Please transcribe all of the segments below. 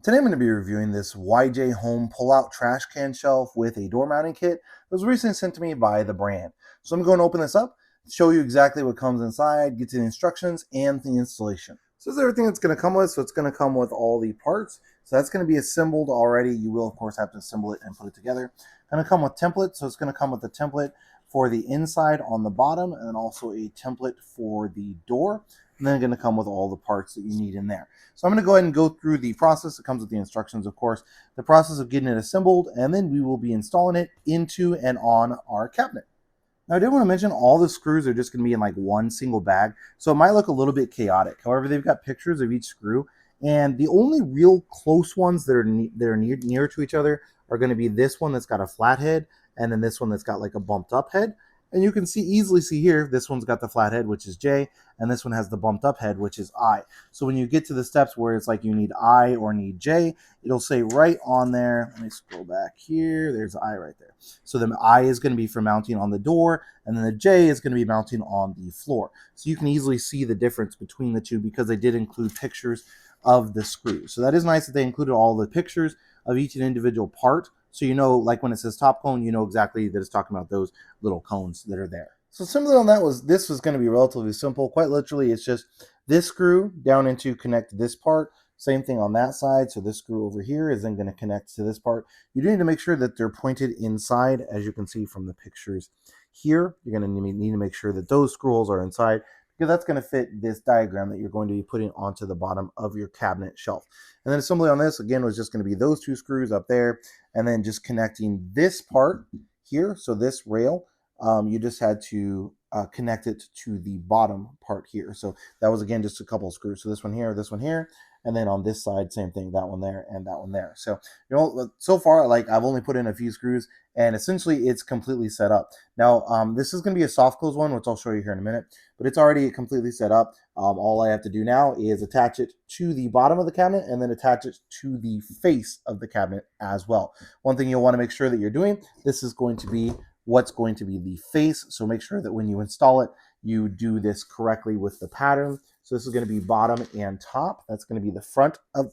Today I'm going to be reviewing this YJ Home pull-out trash can shelf with a door mounting kit that was recently sent to me by the brand. So I'm going to open this up, show you exactly what comes inside, get to the instructions and the installation. So this is everything it's going to come with. So it's going to come with all the parts. So that's going to be assembled already. You will of course have to assemble it and put it together. Going to come with templates. So it's going to come with a template for the inside on the bottom and then also a template for the door. And then going to come with all the parts that you need in there. So I'm going to go ahead and go through the process. It comes with the instructions, of course, the process of getting it assembled, and then we will be installing it into and on our cabinet. Now, I did want to mention all the screws are just going to be in like one single bag, so it might look a little bit chaotic. However, they've got pictures of each screw, and the only real close ones that are near to each other are going to be this one that's got a flat head, and then this one that's got like a bumped up head. And you can easily see here, this one's got the flat head, which is J, and this one has the bumped up head, which is I. So when you get to the steps where it's like you need I or need J, it'll say right on there, let me scroll back here, there's I right there. So the I is going to be for mounting on the door, and then the J is going to be mounting on the floor. So you can easily see the difference between the two because they did include pictures of the screws. So that is nice that they included all the pictures of each individual part. So you know, like when it says top cone, you know exactly that it's talking about those little cones that are there. So similar on that this was going to be relatively simple. Quite literally, it's just this screw down into connect this part. Same thing on that side. So this screw over here is then going to connect to this part. You do need to make sure that they're pointed inside, as you can see from the pictures here. You're going to need to make sure that those screw holes are inside because that's going to fit this diagram that you're going to be putting onto the bottom of your cabinet shelf. And then assembly on this, again, was just going to be those two screws up there and then just connecting this part here. So this rail, you just had to connect it to the bottom part here. So that was, again, just a couple of screws. So this one here, and then on this side, same thing, that one there and that one there. So, you know, so far, like I've only put in a few screws and essentially it's completely set up. Now, this is going to be a soft close one, which I'll show you here in a minute, but it's already completely set up. All I have to do now is attach it to the bottom of the cabinet and then attach it to the face of the cabinet as well. One thing you'll want to make sure that you're doing, this is going to be what's going to be the face. So make sure that when you install it, you do this correctly with the pattern. So this is going to be bottom and top. That's going to be the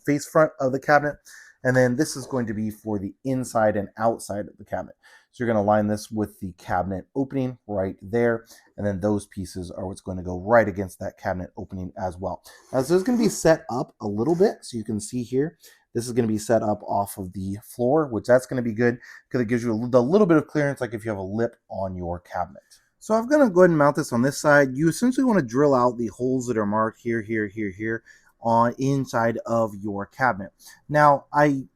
face front of the cabinet. And then this is going to be for the inside and outside of the cabinet. So you're going to line this with the cabinet opening right there. And then those pieces are what's going to go right against that cabinet opening as well. Now, so it's going to be set up a little bit. So you can see here, this is going to be set up off of the floor, which that's going to be good because it gives you a little bit of clearance, like if you have a lip on your cabinet. So I'm going to go ahead and mount this on this side. You essentially want to drill out the holes that are marked here, here on inside of your cabinet. Now,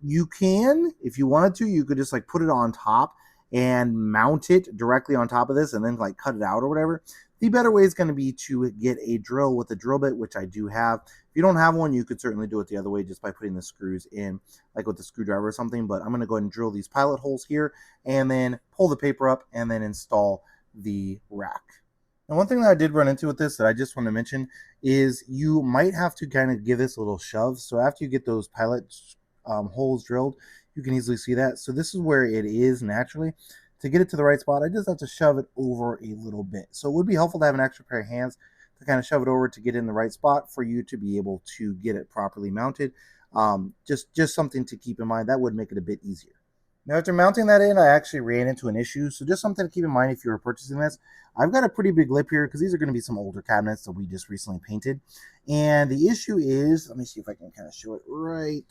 you can, if you wanted to, you could just like put it on top and mount it directly on top of this and then like cut it out or whatever. The better way is going to be to get a drill with a drill bit, which I do have. If you don't have one, you could certainly do it the other way just by putting the screws in, like with the screwdriver or something. But I'm going to go ahead and drill these pilot holes here and then pull the paper up and then install the rack. And one thing that I did run into with this that I just want to mention is you might have to kind of give this a little shove. So after you get those pilot holes drilled, you can easily see that. So this is where it is naturally. To get it to the right spot, I just have to shove it over a little bit. So it would be helpful to have an extra pair of hands to kind of shove it over to get in the right spot for you to be able to get it properly mounted. Just something to keep in mind. That would make it a bit easier. Now, after mounting that in, I actually ran into an issue. So just something to keep in mind if you were purchasing this. I've got a pretty big lip here because these are going to be some older cabinets that we just recently painted. And the issue is, let me see if I can kind of show it right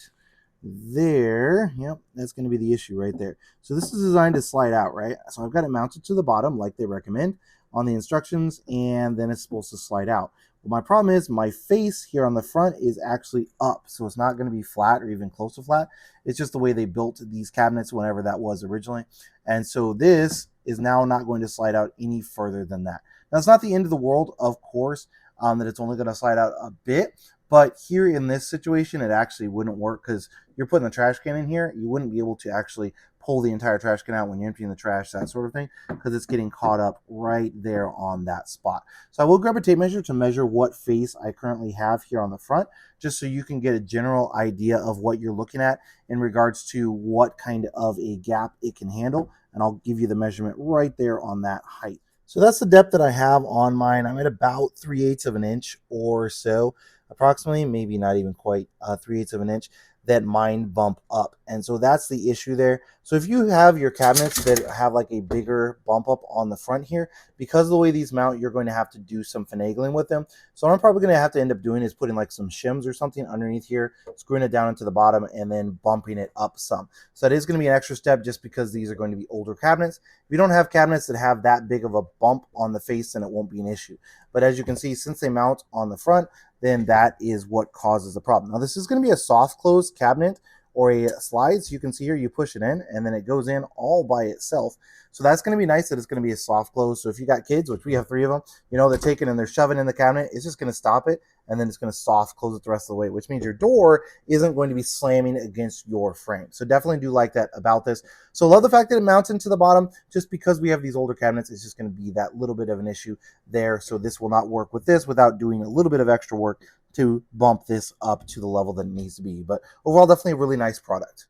there. Yep, that's going to be the issue right there. So this is designed to slide out, right? So I've got it mounted to the bottom like they recommend on the instructions, and then it's supposed to slide out. Well, my problem is my face here on the front is actually up, so it's not going to be flat or even close to flat. It's just the way they built these cabinets whenever that was originally. And so this is now not going to slide out any further than that. Now, it's not the end of the world, of course, that it's only going to slide out a bit. But here in this situation, it actually wouldn't work because you're putting the trash can in here. You wouldn't be able to actually pull the entire trash can out when you're emptying the trash, that sort of thing, because it's getting caught up right there on that spot. So I will grab a tape measure to measure what face I currently have here on the front, just so you can get a general idea of what you're looking at in regards to what kind of a gap it can handle. And I'll give you the measurement right there on that height. So that's the depth that I have on mine. I'm at about 3/8 of an inch or so, approximately, maybe not even quite 3/8 of an inch. that mine bump up. And so that's the issue there. So if you have your cabinets that have like a bigger bump up on the front here, because of the way these mount, you're going to have to do some finagling with them. So what I'm probably going to have to end up doing is putting like some shims or something underneath here, screwing it down into the bottom, and then bumping it up some. So that is going to be an extra step just because these are going to be older cabinets. If you don't have cabinets that have that big of a bump on the face, then it won't be an issue. But as you can see, since they mount on the front, then that is what causes the problem. Now this is going to be a soft close cabinet or a slide. So you can see here, you push it in and then it goes in all by itself. So that's going to be nice that it's going to be a soft close. So if you got kids, which we have 3 of them, you know, they're taking and they're shoving in the cabinet, it's just going to stop it and then it's going to soft close it the rest of the way, which means your door isn't going to be slamming against your frame. So definitely do like that about this. So love the fact that it mounts into the bottom. Just because we have these older cabinets, it's just going to be that little bit of an issue there. So this will not work with this without doing a little bit of extra work to bump this up to the level that it needs to be. But overall, definitely a really nice product.